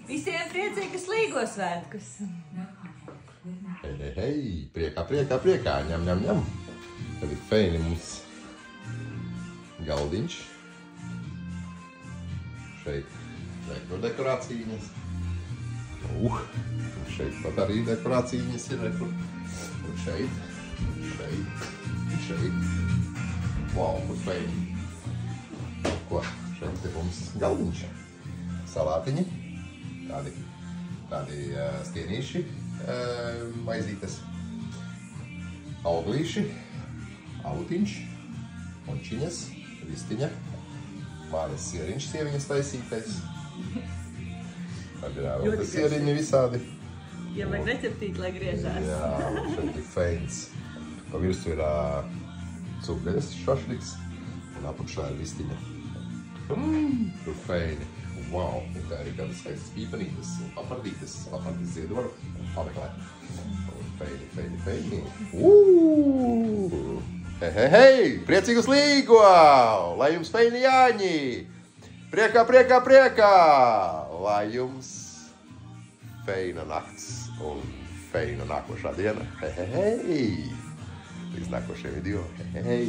Visiem priecīgus Līgo svētkus! Hei, priekā, ņem. Tad ir feini mums galdiņš. Šeit dekorācijas. Šeit pat arī dekorācijas ir. Un šeit. Wow, kur feini. Ko? Šeit ir mums galdiņš. Salātiņi. Tādi stienīši, maizītes, auglīši, autiņš, mončiņas, vistiņa, Māras sieriņš sieviņas taisītais. Tad ir vēl tas sieriņi visādi. Ja vajag receptīt, lai griežās. Jā, šeit ir feins. Pa virsu ir cūgaļas šašliks un apakšā ir vistiņa. Tur feini. Wow, un tā arī kādas skaistas pīpenītes un papardītes ziedoru un pameklē. Feini. Hei, priecīgus Līgo! Lai jums feini Jāņi! Priekā! Lai jums feina nakts un feina nākošā diena. Hei! Līdz nākošajam video. Hei!